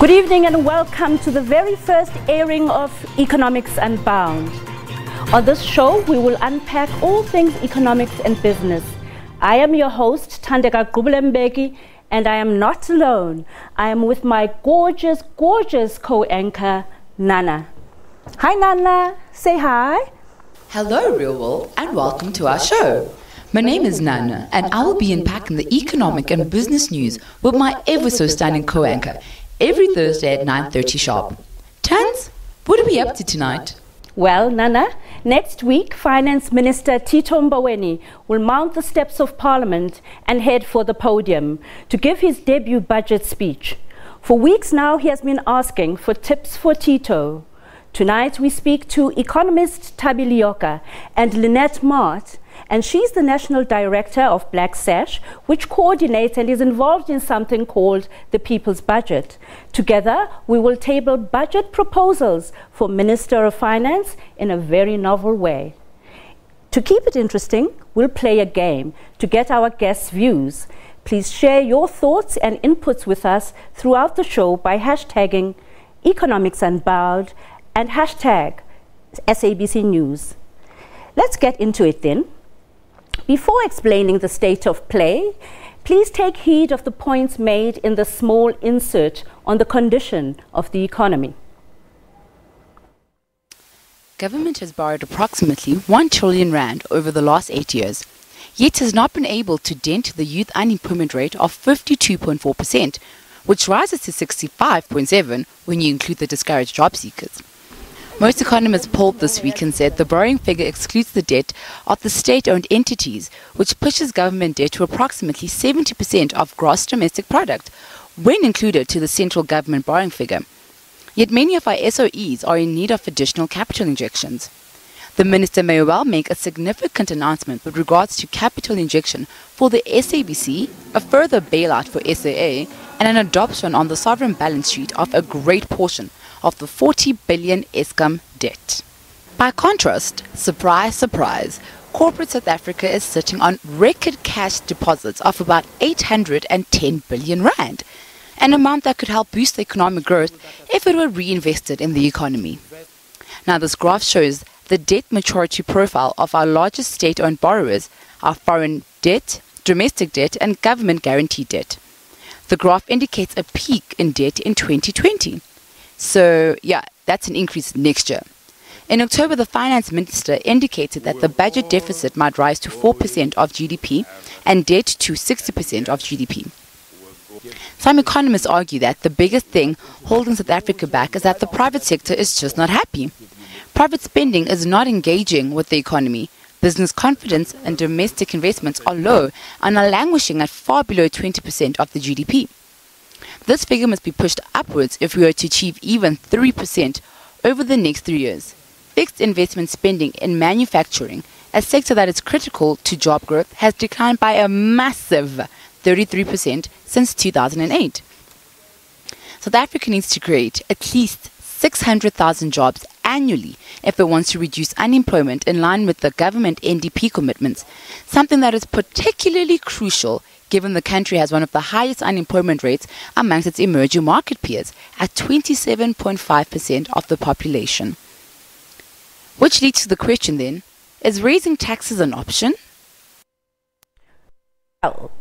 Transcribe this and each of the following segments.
Good evening and welcome to the very first airing of Economics Unbound. On this show, we will unpack all things economics and business. I am your host, Thandeka Gubulembeki, and I am not alone. I am with my gorgeous co-anchor, Nana. Hi, Nana. Say hi. Hello, Real World, and welcome to our show. My name is Nana, and I will be unpacking the economic and business news with my ever-so-stunning co-anchor every Thursday at 9:30 sharp. Tans, what are we up to tonight? Well, Nana, next week, Finance Minister Tito Mboweni will mount the steps of Parliament and head for the podium to give his debut budget speech. For weeks now, he has been asking for tips for Tito. Tonight, we speak to Economist Thabi Leoka and Lynette Maart, and she's the National Director of Black Sash, which coordinates and is involved in something called the People's Budget. Together, we will table budget proposals for Minister of Finance in a very novel way. To keep it interesting, we'll play a game to get our guests' views. Please share your thoughts and inputs with us throughout the show by hashtagging Economics Unbound and hashtag SABC News. Let's get into it then. Before explaining the state of play, please take heed of the points made in the small insert on the condition of the economy. Government has borrowed approximately 1 trillion rand over the last 8 years, yet has not been able to dent the youth unemployment rate of 52.4%, which rises to 65.7% when you include the discouraged job seekers. Most economists polled this week and said the borrowing figure excludes the debt of the state-owned entities, which pushes government debt to approximately 70% of gross domestic product, when included to the central government borrowing figure. Yet many of our SOEs are in need of additional capital injections. The minister may well make a significant announcement with regards to capital injection for the SABC, a further bailout for SAA, and an adoption on the sovereign balance sheet of a great portion of the 40 billion Eskom debt. By contrast, surprise, surprise, corporate South Africa is sitting on record cash deposits of about 810 billion rand, an amount that could help boost the economic growth if it were reinvested in the economy. Now, this graph shows the debt maturity profile of our largest state-owned borrowers, our foreign debt, domestic debt, and government guaranteed debt. The graph indicates a peak in debt in 2020. So, yeah, that's an increase next year. In October, the finance minister indicated that the budget deficit might rise to 4% of GDP and debt to 60% of GDP. Some economists argue that the biggest thing holding South Africa back is that the private sector is just not happy. Private spending is not engaging with the economy. Business confidence and domestic investments are low and are languishing at far below 20% of the GDP. This figure must be pushed upwards if we are to achieve even 3% over the next 3 years. Fixed investment spending in manufacturing, a sector that is critical to job growth, has declined by a massive 33% since 2008. South Africa needs to create at least 600,000 jobs annually if it wants to reduce unemployment in line with the government NDP commitments, something that is particularly crucial given the country has one of the highest unemployment rates amongst its emerging market peers at 27.5% of the population. Which leads to the question then, is raising taxes an option?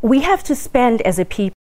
We have to spend as a people